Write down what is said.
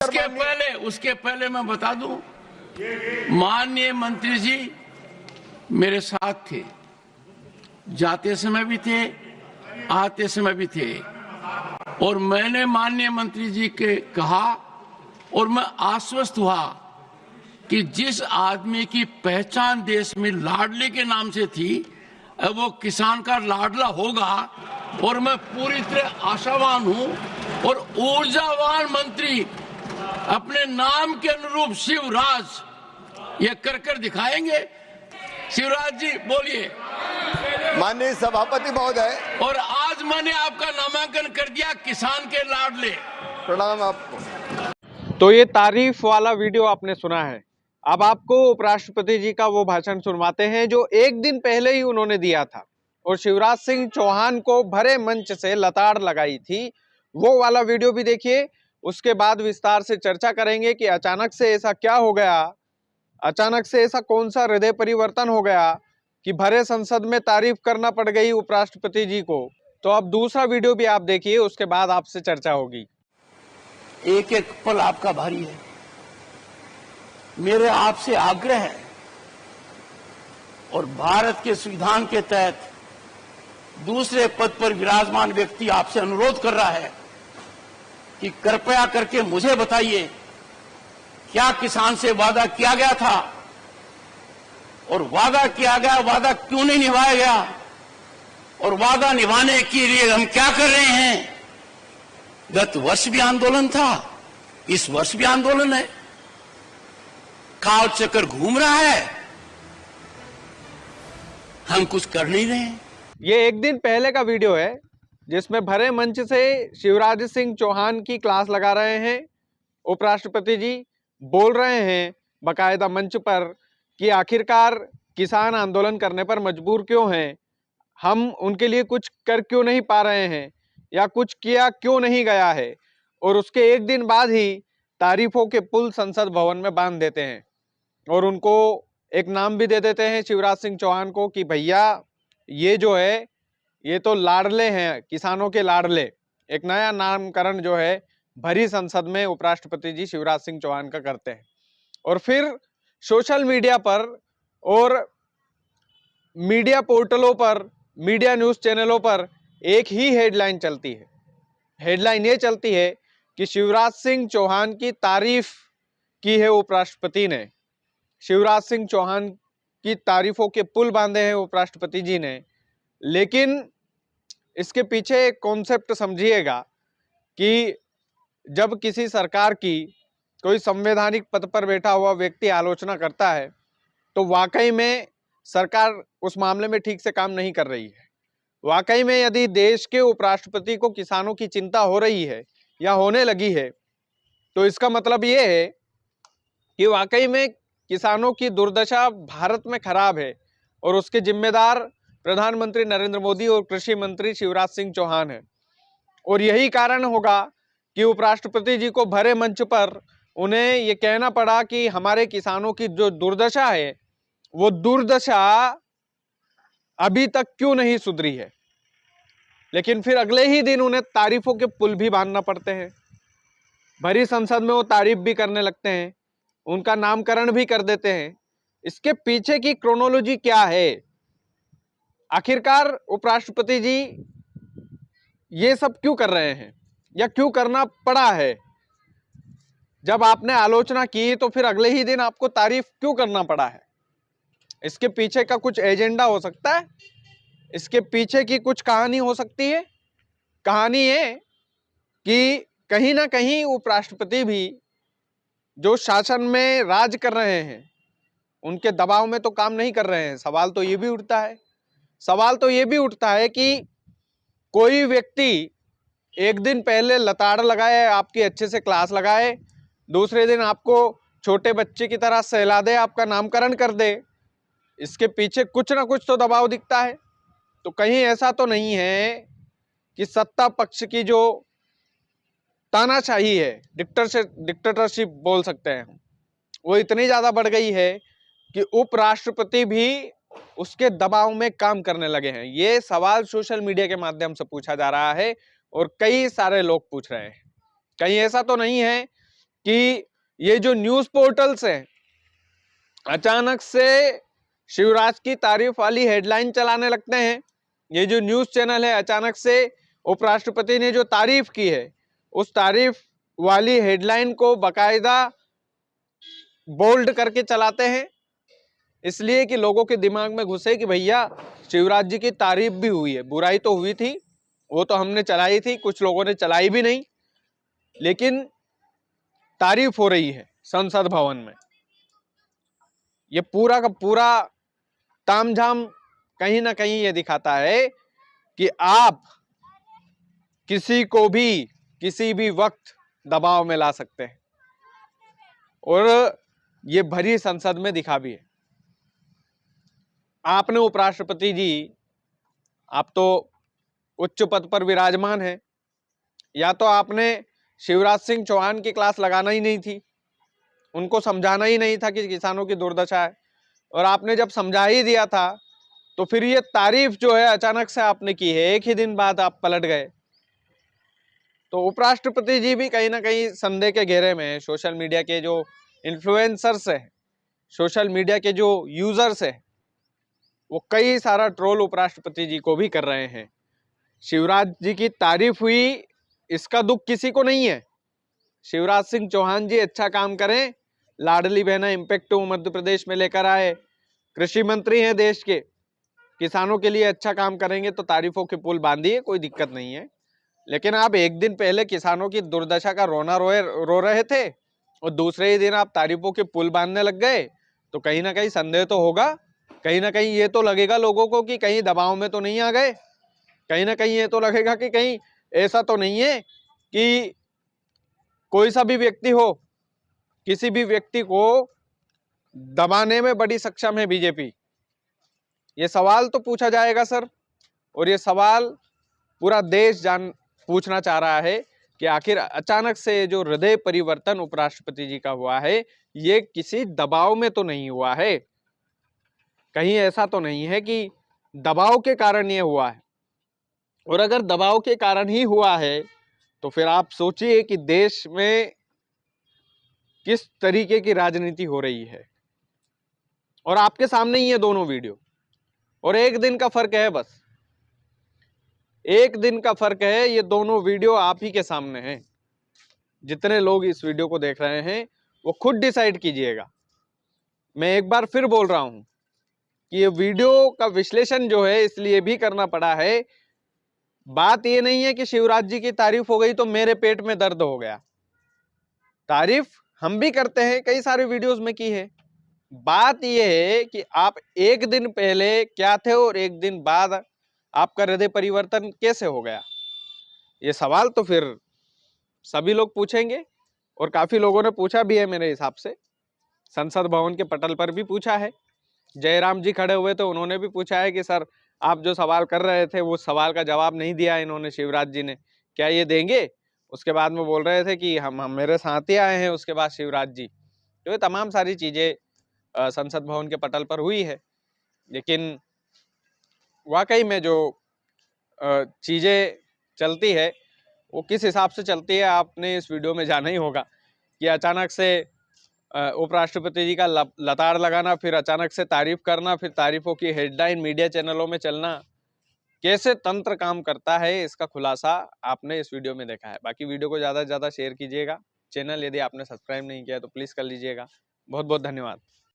उसके पहले मैं बता दूं, माननीय मंत्री जी मेरे साथ थे, जाते समय भी थे, आते समय भी थे, और मैंने माननीय मंत्री जी के कहा और मैं आश्वस्त हुआ कि जिस आदमी की पहचान देश में लाडले के नाम से थी, वो किसान का लाडला होगा, और मैं पूरी तरह आशावान हूं। और ऊर्जावान मंत्री अपने नाम के अनुरूप शिवराज ये कर दिखाएंगे। शिवराज जी बोलिए। माननीय सभापति महोदय, और आज मैंने आपका नामांकन कर दिया किसान के लाडले। प्रणाम आपको। तो ये तारीफ वाला वीडियो आपने सुना है। अब आपको उपराष्ट्रपति जी का वो भाषण सुनवाते हैं जो एक दिन पहले ही उन्होंने दिया था और शिवराज सिंह चौहान को भरे मंच से लताड़ लगाई थी। वो वाला वीडियो भी देखिए, उसके बाद विस्तार से चर्चा करेंगे कि अचानक से ऐसा क्या हो गया, अचानक से ऐसा कौन सा हृदय परिवर्तन हो गया कि भरे संसद में तारीफ करना पड़ गई उपराष्ट्रपति जी को। तो अब दूसरा वीडियो भी आप देखिए, उसके बाद आपसे चर्चा होगी। एक एक पल आपका भारी है। मेरे आपसे आग्रह है और भारत के संविधान के तहत दूसरे पद पर विराजमान व्यक्ति आपसे अनुरोध कर रहा है कि कृपया करके मुझे बताइए, क्या किसान से वादा किया गया था, और वादा किया गया वादा क्यों नहीं निभाया गया, और वादा निभाने के लिए हम क्या कर रहे हैं। गत वर्ष भी आंदोलन था, इस वर्ष भी आंदोलन है, काल चक्कर घूम रहा है, हम कुछ कर नहीं रहे हैं। ये एक दिन पहले का वीडियो है जिसमें भरे मंच से शिवराज सिंह चौहान की क्लास लगा रहे हैं। उपराष्ट्रपति जी बोल रहे हैं बकायदा मंच पर कि आखिरकार किसान आंदोलन करने पर मजबूर क्यों हैं, हम उनके लिए कुछ कर क्यों नहीं पा रहे हैं, या कुछ किया क्यों नहीं गया है। और उसके एक दिन बाद ही तारीफों के पुल संसद भवन में बांध देते हैं और उनको एक नाम भी दे देते हैं शिवराज सिंह चौहान को कि भैया ये जो है ये तो लाडले हैं, किसानों के लाडले। एक नया नामकरण जो है भरी संसद में उपराष्ट्रपति जी शिवराज सिंह चौहान का करते हैं। और फिर सोशल मीडिया पर और मीडिया पोर्टलों पर, मीडिया न्यूज चैनलों पर एक ही हेडलाइन चलती है। हेडलाइन ये चलती है कि शिवराज सिंह चौहान की तारीफ की है उपराष्ट्रपति ने, शिवराज सिंह चौहान की तारीफों के पुल बांधे हैं उपराष्ट्रपति जी ने। लेकिन इसके पीछे एक कॉन्सेप्ट समझिएगा कि जब किसी सरकार की कोई संवैधानिक पद पर बैठा हुआ व्यक्ति आलोचना करता है तो वाकई में सरकार उस मामले में ठीक से काम नहीं कर रही है। वाकई में यदि देश के उपराष्ट्रपति को किसानों की चिंता हो रही है या होने लगी है तो इसका मतलब ये है कि वाकई में किसानों की दुर्दशा भारत में खराब है और उसके जिम्मेदार प्रधानमंत्री नरेंद्र मोदी और कृषि मंत्री शिवराज सिंह चौहान है। और यही कारण होगा कि उपराष्ट्रपति जी को भरे मंच पर उन्हें ये कहना पड़ा कि हमारे किसानों की जो दुर्दशा है वो दुर्दशा अभी तक क्यों नहीं सुधरी है। लेकिन फिर अगले ही दिन उन्हें तारीफों के पुल भी बांधना पड़ते हैं। भरी संसद में वो तारीफ भी करने लगते हैं, उनका नामकरण भी कर देते हैं। इसके पीछे की क्रोनोलॉजी क्या है, आखिरकार उपराष्ट्रपति जी ये सब क्यों कर रहे हैं या क्यों करना पड़ा है। जब आपने आलोचना की तो फिर अगले ही दिन आपको तारीफ क्यों करना पड़ा है। इसके पीछे का कुछ एजेंडा हो सकता है, इसके पीछे की कुछ कहानी हो सकती है। कहानी ये कि कहीं ना कहीं उपराष्ट्रपति भी जो शासन में राज कर रहे हैं उनके दबाव में तो काम नहीं कर रहे हैं। सवाल तो ये भी उठता है कि कोई व्यक्ति एक दिन पहले लताड़ लगाए, आपकी अच्छे से क्लास लगाए, दूसरे दिन आपको छोटे बच्चे की तरह सहला दे, आपका नामकरण कर दे, इसके पीछे कुछ ना कुछ तो दबाव दिखता है। तो कहीं ऐसा तो नहीं है कि सत्ता पक्ष की जो तानाशाही है, डिक्टेटरशिप बोल सकते हैं, वो इतनी ज्यादा बढ़ गई है कि उपराष्ट्रपति भी उसके दबाव में काम करने लगे हैं। ये सवाल सोशल मीडिया के माध्यम से पूछा जा रहा है और कई सारे लोग पूछ रहे हैं। कहीं ऐसा तो नहीं है कि ये जो न्यूज पोर्टल्स हैं अचानक से शिवराज की तारीफ वाली हेडलाइन चलाने लगते हैं। ये जो न्यूज चैनल है अचानक से उपराष्ट्रपति ने जो तारीफ की है उस तारीफ वाली हेडलाइन को बकायदा बोल्ड करके चलाते हैं, इसलिए कि लोगों के दिमाग में घुसे कि भैया शिवराज जी की तारीफ भी हुई है। बुराई तो हुई थी, वो तो हमने चलाई थी, कुछ लोगों ने चलाई भी नहीं, लेकिन तारीफ हो रही है संसद भवन में। ये पूरा का पूरा तामझाम कहीं ना कहीं ये दिखाता है कि आप किसी को भी किसी भी वक्त दबाव में ला सकते हैं, और ये भरी संसद में दिखा भी है। आपने उपराष्ट्रपति जी, आप तो उच्च पद पर विराजमान हैं, या तो आपने शिवराज सिंह चौहान की क्लास लगाना ही नहीं थी, उनको समझाना ही नहीं था कि किसानों की दुर्दशा है, और आपने जब समझा ही दिया था तो फिर ये तारीफ जो है अचानक से आपने की है, एक ही दिन बाद आप पलट गए। तो उपराष्ट्रपति जी भी कहीं ना कहीं संदेह के घेरे में है। सोशल मीडिया के जो इन्फ्लुएंसर्स है, सोशल मीडिया के जो यूजर्स है, वो कई सारा ट्रोल उपराष्ट्रपति जी को भी कर रहे हैं। शिवराज जी की तारीफ हुई, इसका दुख किसी को नहीं है। शिवराज सिंह चौहान जी अच्छा काम करें, लाडली बहना इम्पैक्ट मध्य प्रदेश में लेकर आए, कृषि मंत्री हैं देश के, किसानों के लिए अच्छा काम करेंगे तो तारीफों के पुल बांधिए, कोई दिक्कत नहीं है। लेकिन आप एक दिन पहले किसानों की दुर्दशा का रो रहे थे और दूसरे ही दिन आप तारीफों के पुल बांधने लग गए, तो कहीं ना कहीं संदेह तो होगा, कहीं ना कहीं ये तो लगेगा लोगों को कि कहीं दबाव में तो नहीं आ गए, कहीं ना कहीं ये तो लगेगा कि कहीं ऐसा तो नहीं है कि कोई सा भी व्यक्ति हो, किसी भी व्यक्ति को दबाने में बड़ी सक्षम है बीजेपी। ये सवाल तो पूछा जाएगा सर, और ये सवाल पूरा देश पूछना चाह रहा है कि आखिर अचानक से जो हृदय परिवर्तन उपराष्ट्रपति जी का हुआ है, ये किसी दबाव में तो नहीं हुआ है। कहीं ऐसा तो नहीं है कि दबाव के कारण ये हुआ है, और अगर दबाव के कारण ही हुआ है तो फिर आप सोचिए कि देश में किस तरीके की राजनीति हो रही है। और आपके सामने ही है दोनों वीडियो, और एक दिन का फर्क है, बस एक दिन का फर्क है। ये दोनों वीडियो आप ही के सामने हैं। जितने लोग इस वीडियो को देख रहे हैं वो खुद डिसाइड कीजिएगा। मैं एक बार फिर बोल रहा हूं कि ये वीडियो का विश्लेषण जो है इसलिए भी करना पड़ा है। बात ये नहीं है कि शिवराज जी की तारीफ हो गई तो मेरे पेट में दर्द हो गया। तारीफ हम भी करते हैं, कई सारे वीडियोस में की है। बात यह है कि आप एक दिन पहले क्या थे और एक दिन बाद आपका हृदय परिवर्तन कैसे हो गया। ये सवाल तो फिर सभी लोग पूछेंगे, और काफी लोगों ने पूछा भी है मेरे हिसाब से। संसद भवन के पटल पर भी पूछा है, जयराम जी खड़े हुए थे, उन्होंने भी पूछा है कि सर आप जो सवाल कर रहे थे वो सवाल का जवाब नहीं दिया इन्होंने, शिवराज जी ने, क्या ये देंगे। उसके बाद में बोल रहे थे कि हम मेरे साथ ही आए हैं उसके बाद शिवराज जी। तो ये तमाम सारी चीजें संसद भवन के पटल पर हुई है। लेकिन वाकई में जो चीजें चलती है वो किस हिसाब से चलती है आपने इस वीडियो में जाना ही होगा कि अचानक से उपराष्ट्रपति जी का लताड़ लगाना, फिर अचानक से तारीफ करना, फिर तारीफों की हेडलाइन मीडिया चैनलों में चलना, कैसे तंत्र काम करता है इसका खुलासा आपने इस वीडियो में देखा है। बाकी वीडियो को ज़्यादा से ज़्यादा शेयर कीजिएगा। चैनल यदि आपने सब्सक्राइब नहीं किया तो प्लीज़ कर लीजिएगा। बहुत बहुत धन्यवाद।